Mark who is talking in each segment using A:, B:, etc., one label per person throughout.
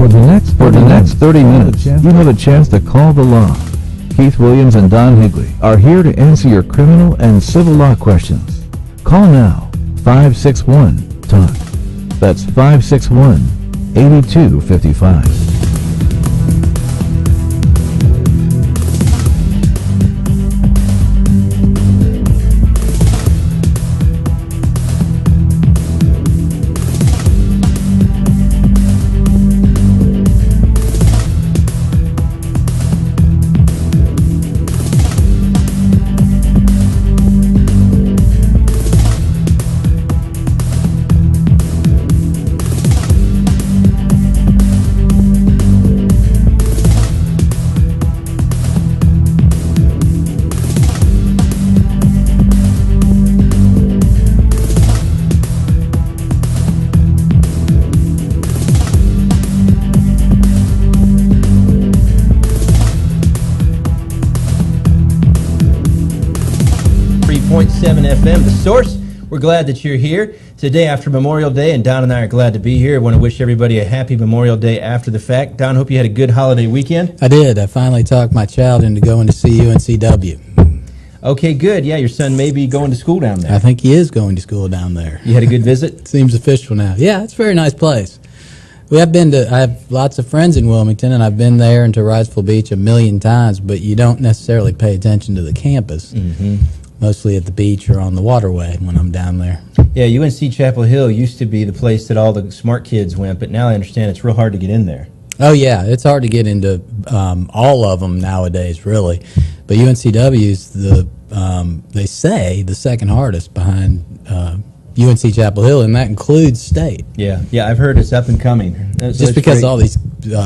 A: For the next 30 minutes, you have a chance to call the law. Keith Williams and Don Higley are here to answer your criminal and civil law questions. Call now, 561-TALK. That's 561-8255.
B: FM, The Source. We're glad that you're here. It's the day after Memorial Day, and Don and I are glad to be here. I want to wish everybody a happy Memorial Day after the fact. Don, hope you had a good holiday weekend.
C: I did. I finally talked my child into going to see UNCW.
B: Okay, good. Yeah, your son may be going to school down there.
C: I think he is going to school down there.
B: You had a good visit?
C: Seems official now. Yeah, it's a very nice place. I have lots of friends in Wilmington, and I've been there and to Wrightsville Beach a million times, but you don't necessarily pay attention to the campus.
B: Mm-hmm.
C: Mostly at the beach or on the waterway when I'm down there.
B: Yeah, UNC Chapel Hill used to be the place that all the smart kids went, but now I understand it's real hard to get in there.
C: Oh, yeah, it's hard to get into all of them nowadays, really. But UNCW's they say, the second hardest behind UNC Chapel Hill, and that includes state.
B: Yeah, I've heard it's up and coming.
C: Just because great. All these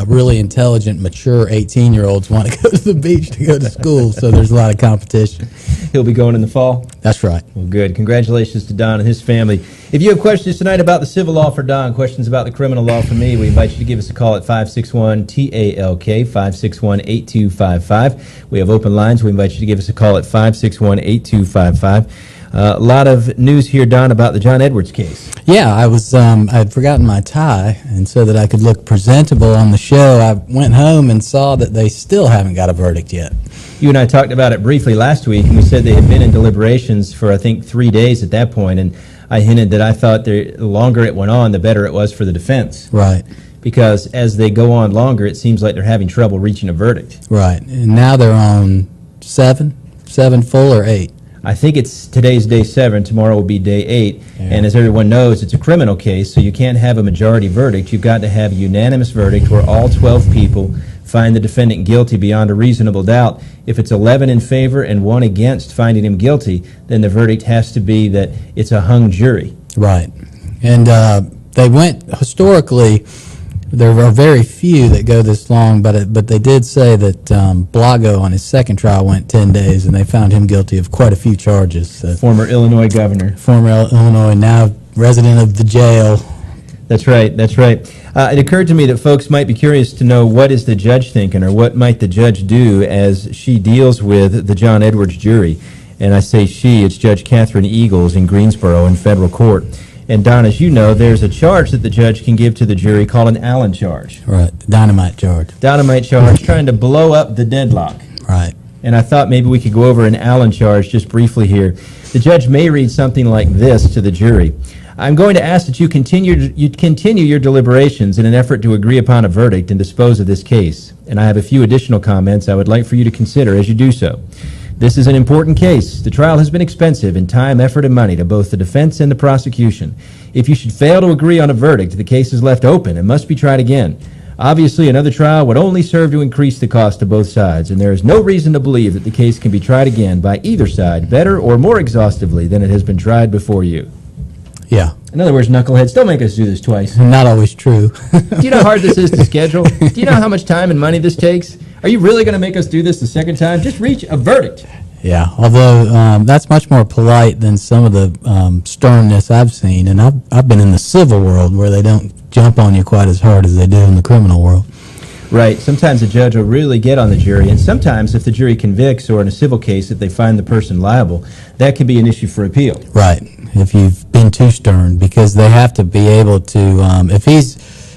C: really intelligent, mature 18-year-olds want to go to the beach to go to school, so there's a lot of competition.
B: He'll be going in the fall?
C: That's right.
B: Well, good. Congratulations to Don and his family. If you have questions tonight about the civil law for Don, questions about the criminal law for me, we invite you to give us a call at 561-TALK, 561-8255. We have open lines. We invite you to give us a call at 561-8255. A lot of news here, Don, about the John Edwards case.
C: Yeah, I had forgotten my tie, and so that I could look presentable on the show, I went home and saw that they still haven't got a verdict yet.
B: You and I talked about it briefly last week, and we said they had been in deliberations for, I think, 3 days at that point, and I hinted that I thought the longer it went on, the better it was for the defense.
C: Right.
B: Because as they go on longer, it seems like they're having trouble reaching a verdict.
C: Right, and now they're on 7 full or 8?
B: I think today's day 7, tomorrow will be day 8, and as everyone knows, it's a criminal case, so you can't have a majority verdict. You've got to have a unanimous verdict where all 12 people find the defendant guilty beyond a reasonable doubt. If it's 11 in favor and 1 against finding him guilty, then the verdict has to be that it's a hung jury.
C: Right, and they went historically. There are very few that go this long, but they did say that Blago on his second trial went 10 days, and they found him guilty of quite a few charges.
B: Former Illinois governor.
C: Former Illinois, now resident of the jail.
B: That's right. It occurred to me that folks might be curious to know what is the judge thinking, or what might the judge do as she deals with the John Edwards jury. And I say she, it's Judge Catherine Eagles in Greensboro in federal court. And Don, as you know, there's a charge that the judge can give to the jury called an Allen charge.
C: Right, the dynamite charge.
B: Dynamite charge, trying to blow up the deadlock.
C: Right.
B: And I thought maybe we could go over an Allen charge just briefly here. The judge may read something like this to the jury. I'm going to ask that you continue your deliberations in an effort to agree upon a verdict and dispose of this case. And I have a few additional comments I would like for you to consider as you do so. This is an important case. The trial has been expensive in time, effort, and money to both the defense and the prosecution. If you should fail to agree on a verdict, the case is left open and must be tried again. Obviously, another trial would only serve to increase the cost to both sides, and there is no reason to believe that the case can be tried again by either side better or more exhaustively than it has been tried before you.
C: Yeah.
B: In other words, knuckleheads, don't make us do this twice.
C: Not always true.
B: Do you know how hard this is to schedule? Do you know how much time and money this takes? Are you really going to make us do this the second time? Just reach a verdict.
C: Yeah, although that's much more polite than some of the sternness I've seen, and I've been in the civil world where they don't jump on you quite as hard as they do in the criminal world.
B: Right. Sometimes a judge will really get on the jury, and sometimes if the jury convicts, or in a civil case, if they find the person liable, that could be an issue for appeal.
C: Right, if you've been too stern, because they have to be able to, if he's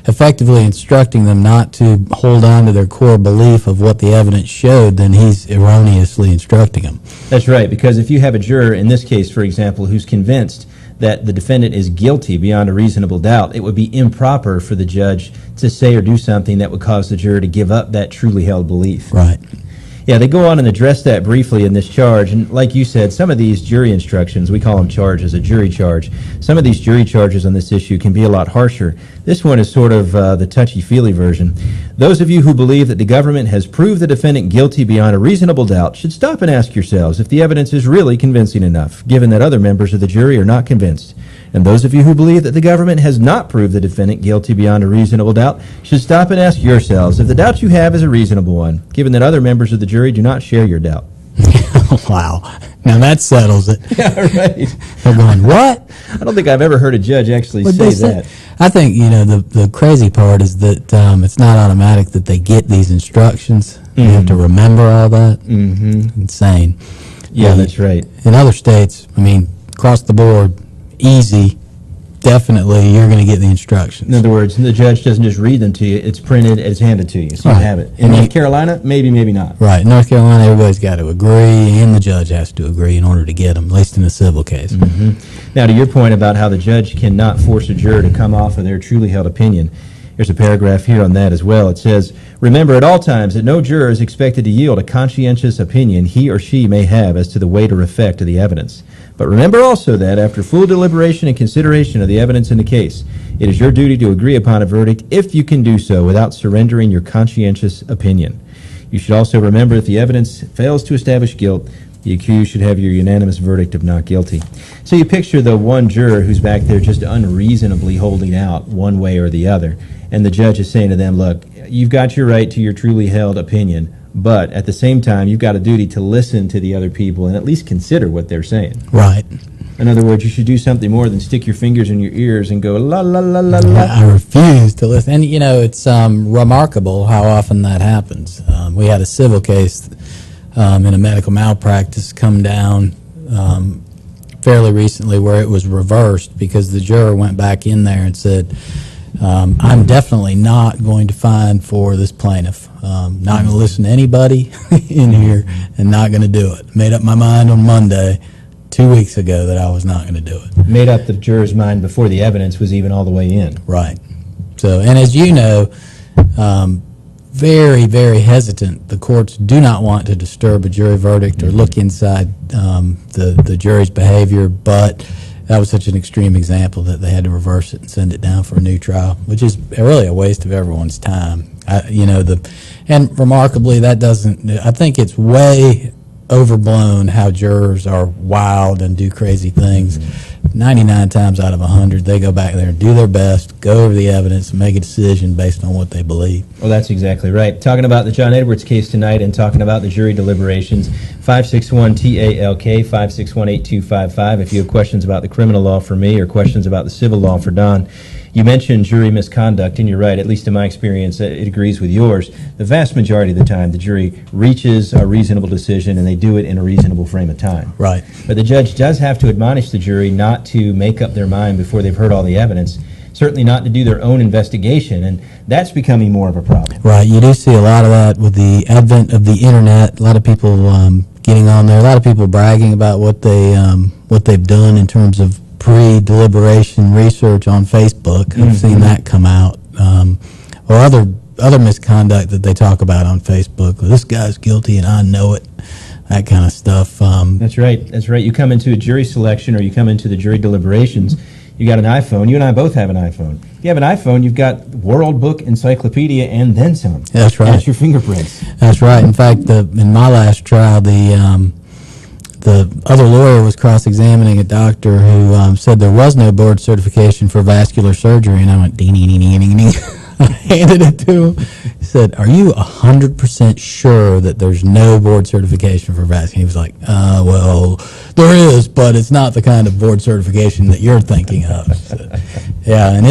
C: effectively instructing them not to hold on to their core belief of what the evidence showed, then he's erroneously instructing them.
B: That's right, because if you have a juror, in this case, for example, who's convinced that the defendant is guilty beyond a reasonable doubt, it would be improper for the judge to say or do something that would cause the juror to give up that truly held belief.
C: Right.
B: Yeah, they go on and address that briefly in this charge. And like you said, some of these jury instructions, we call them charges, a jury charge. Some of these jury charges on this issue can be a lot harsher. This one is sort of the touchy-feely version. Those of you who believe that the government has proved the defendant guilty beyond a reasonable doubt should stop and ask yourselves if the evidence is really convincing enough, given that other members of the jury are not convinced. And those of you who believe that the government has not proved the defendant guilty beyond a reasonable doubt should stop and ask yourselves if the doubt you have is a reasonable one, given that other members of the jury do not share your doubt.
C: Wow. Now that settles it.
B: Yeah, right.
C: They're going, what?
B: I don't think I've ever heard a judge actually say that.
C: I think, the crazy part is that it's not automatic that they get these instructions. You have to remember all that. Mm-hmm. Insane.
B: Yeah, that's right.
C: In other states, across the board, easy, definitely you're going to get the instructions.
B: In other words, the judge doesn't just read them to you, it's printed, it's handed to you, so you have it. In North Carolina, maybe not.
C: Right. In North Carolina, everybody's got to agree, and the judge has to agree in order to get them, at least in a civil case.
B: Mm-hmm. Now, to your point about how the judge cannot force a juror to come off of their truly held opinion, there's a paragraph here on that as well. It says, remember at all times that no juror is expected to yield a conscientious opinion he or she may have as to the weight or effect of the evidence. But remember also that, after full deliberation and consideration of the evidence in the case, it is your duty to agree upon a verdict if you can do so without surrendering your conscientious opinion. You should also remember if the evidence fails to establish guilt, the accused should have your unanimous verdict of not guilty. So you picture the one juror who's back there just unreasonably holding out one way or the other, and the judge is saying to them, look, you've got your right to your truly held opinion, but at the same time, you've got a duty to listen to the other people and at least consider what they're saying.
C: Right.
B: In other words, you should do something more than stick your fingers in your ears and go, la, la, la, la, la.
C: I refuse to listen. And, it's remarkable how often that happens. We had a civil case in a medical malpractice come down fairly recently where it was reversed because the juror went back in there and said, I'm definitely not going to find for this plaintiff. Not going to listen to anybody in here and not going to do it. Made up my mind on Monday, 2 weeks ago, that I was not going to do it.
B: Made up the juror's mind before the evidence was even all the way in.
C: Right. So, and as you know, very, very hesitant. The courts do not want to disturb a jury verdict or look inside the jury's behavior, but that was such an extreme example that they had to reverse it and send it down for a new trial, which is really a waste of everyone's time. And remarkably, that doesn't. I think it's way overblown how jurors are wild and do crazy things. 99 times out of 100, they go back there and do their best, go over the evidence, and make a decision based on what they believe.
B: Well, that's exactly right. Talking about the John Edwards case tonight and talking about the jury deliberations, 561-TALK, 561-8255. If you have questions about the criminal law for me or questions about the civil law for Don, you mentioned jury misconduct, and you're right, at least in my experience, it agrees with yours. The vast majority of the time, the jury reaches a reasonable decision, and they do it in a reasonable frame of time.
C: Right.
B: But the judge does have to admonish the jury not to make up their mind before they've heard all the evidence, certainly not to do their own investigation, and that's becoming more of a problem.
C: Right. You do see a lot of that with the advent of the Internet, a lot of people getting on there, a lot of people bragging about what they've done in terms of pre-deliberation research on Facebook. I've seen that come out. Or other misconduct that they talk about on Facebook. This guy's guilty and I know it. That kind of stuff.
B: That's right. That's right. You come into a jury selection or you come into the jury deliberations, you got an iPhone. You and I both have an iPhone. If you have an iPhone, you've got World Book, Encyclopedia, and then some.
C: That's right.
B: That's your fingerprints.
C: That's right. In fact, in my last trial, the other lawyer was cross-examining a doctor who said there was no board certification for vascular surgery, and I went, ding, ding, ding, ding, ding. I handed it to him. He said, are you 100% sure that there's no board certification for vascular? He was like, well, there is, but it's not the kind of board certification that you're thinking of. So, yeah, and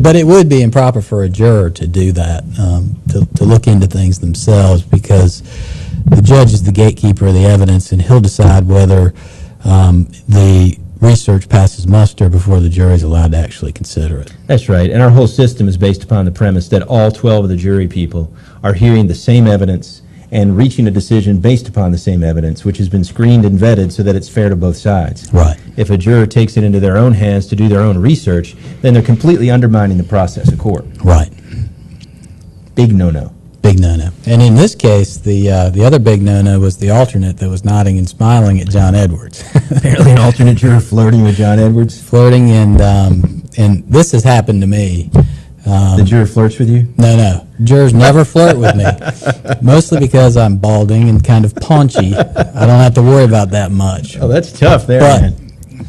C: but it would be improper for a juror to do that, to look into things themselves, because the judge is the gatekeeper of the evidence, and he'll decide whether the research passes muster before the jury's allowed to actually consider it.
B: That's right. And our whole system is based upon the premise that all 12 of the jury people are hearing the same evidence and reaching a decision based upon the same evidence, which has been screened and vetted so that it's fair to both sides.
C: Right.
B: If a juror takes it into their own hands to do their own research, then they're completely undermining the process of court.
C: Right.
B: Big no-no.
C: Big no-no. And in this case, the other big no-no was the alternate that was nodding and smiling at John Edwards.
B: Apparently an alternate juror flirting with John Edwards.
C: Flirting, and this has happened to me.
B: The juror flirts with you?
C: No. Jurors never flirt with me, mostly because I'm balding and kind of paunchy. I don't have to worry about that much.
B: Oh, that's tough there, man.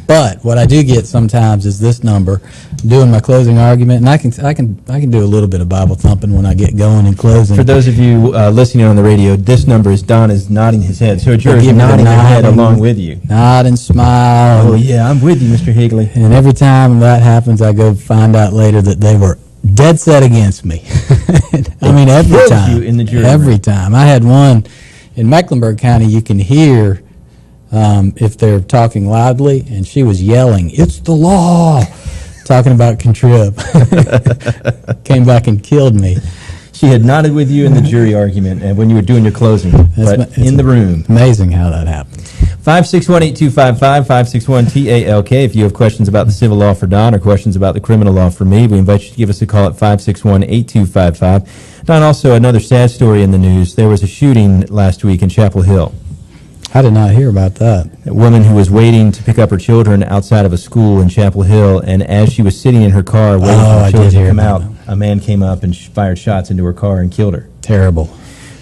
C: But what I do get sometimes is this number, doing my closing argument, and I can do a little bit of Bible thumping when I get going in closing.
B: For those of you listening on the radio, this number is Don is nodding his head. So a juror is nodding their head along with you.
C: Nod and smile.
B: Oh, yeah, I'm with you, Mr. Higley.
C: And every time that happens, I go find out later that they were dead set against me. I mean, every time.
B: You in the jury
C: every
B: room.
C: time. I had one in Mecklenburg County. You can hear if they're talking loudly, and she was yelling, "It's the law," talking about contrib. Came back and killed me.
B: She had nodded with you in the jury argument and when you were doing your closing, but in the room.
C: Amazing how that happens.
B: 561-8255, 561-TALK. If you have questions about the civil law for Don or questions about the criminal law for me, we invite you to give us a call at 561-8255. Don, also another sad story in the news. There was a shooting last week in Chapel Hill.
C: I did not hear about that.
B: A woman who was waiting to pick up her children outside of a school in Chapel Hill, and as she was sitting in her car waiting for her children to come out, a man came up and fired shots into her car and killed her.
C: Terrible.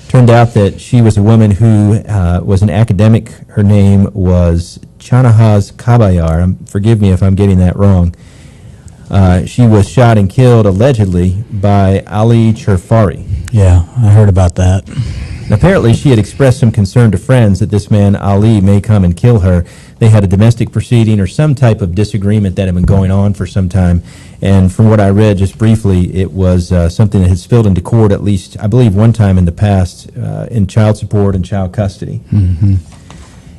B: Turned out that she was a woman who was an academic. Her name was Chanahaz Kabayar. Forgive me if I'm getting that wrong. She was shot and killed, allegedly, by Ali Cherfari.
C: Yeah, I heard about that.
B: And apparently, she had expressed some concern to friends that this man, Ali, may come and kill her. They had a domestic proceeding or some type of disagreement that had been going on for some time. And from what I read just briefly, it was something that had spilled into court at least, I believe, one time in the past in child support and child custody.
C: Mm-hmm.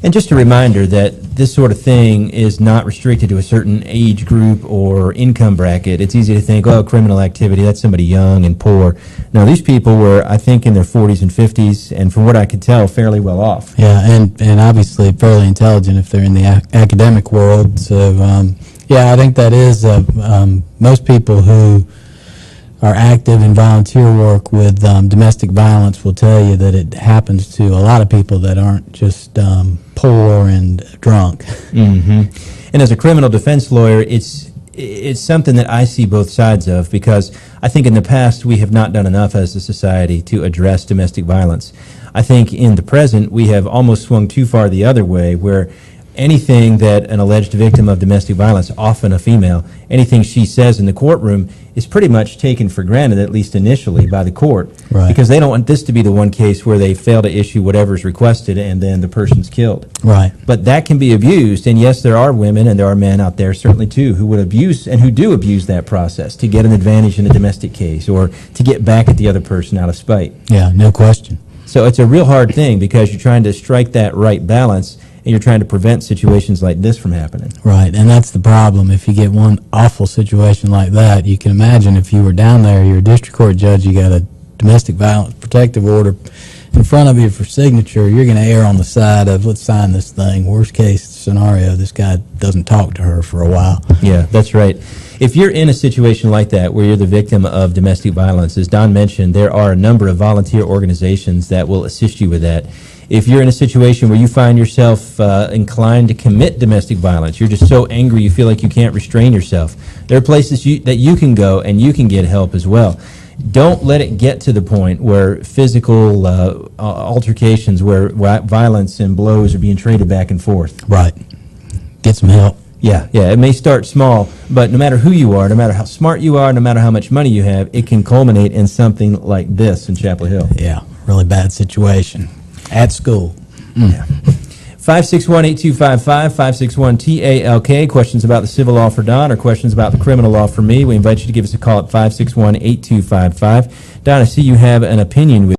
B: And just a reminder that this sort of thing is not restricted to a certain age group or income bracket. It's easy to think, oh, criminal activity, that's somebody young and poor. No, these people were, I think, in their 40s and 50s, and from what I could tell, fairly well off.
C: Yeah, and obviously fairly intelligent if they're in the academic world. So, yeah, I think that is most people who are active in volunteer work with domestic violence will tell you that it happens to a lot of people that aren't just poor and drunk.
B: Mm-hmm. And as a criminal defense lawyer, it's something that I see both sides of, because I think in the past we have not done enough as a society to address domestic violence. I think in the present we have almost swung too far the other way, where anything that an alleged victim of domestic violence, often a female, anything she says in the courtroom is pretty much taken for granted, at least initially, by the court.
C: Right.
B: Because they don't want this to be the one case where they fail to issue whatever's requested and then the person's killed.
C: Right.
B: But that can be abused, and yes, there are women and there are men out there, certainly too, who would abuse and who do abuse that process to get an advantage in a domestic case or to get back at the other person out of spite.
C: Yeah, no question.
B: So it's a real hard thing because you're trying to strike that right balance, and you're trying to prevent situations like this from happening.
C: Right, and that's the problem. If you get one awful situation like that, you can imagine if you were down there, you're a district court judge, you got a domestic violence protective order in front of you for signature, you're going to err on the side of, let's sign this thing. Worst case scenario, this guy doesn't talk to her for a while.
B: Yeah, that's right. If you're in a situation like that where you're the victim of domestic violence, as Don mentioned, there are a number of volunteer organizations that will assist you with that. If you're in a situation where you find yourself inclined to commit domestic violence, you're just so angry you feel like you can't restrain yourself, there are places that you can go and you can get help as well. Don't let it get to the point where physical altercations, where violence and blows are being traded back and forth.
C: Right. Get some help.
B: Yeah, it may start small, but no matter who you are, no matter how smart you are, no matter how much money you have, it can culminate in something like this in Chapel Hill.
C: Yeah, really bad situation. At school.
B: Yeah. 561-8255, 561-TALK. Questions about the civil law for Don or questions about the criminal law for me, we invite you to give us a call at 561-8255. Don, I see you have an opinion with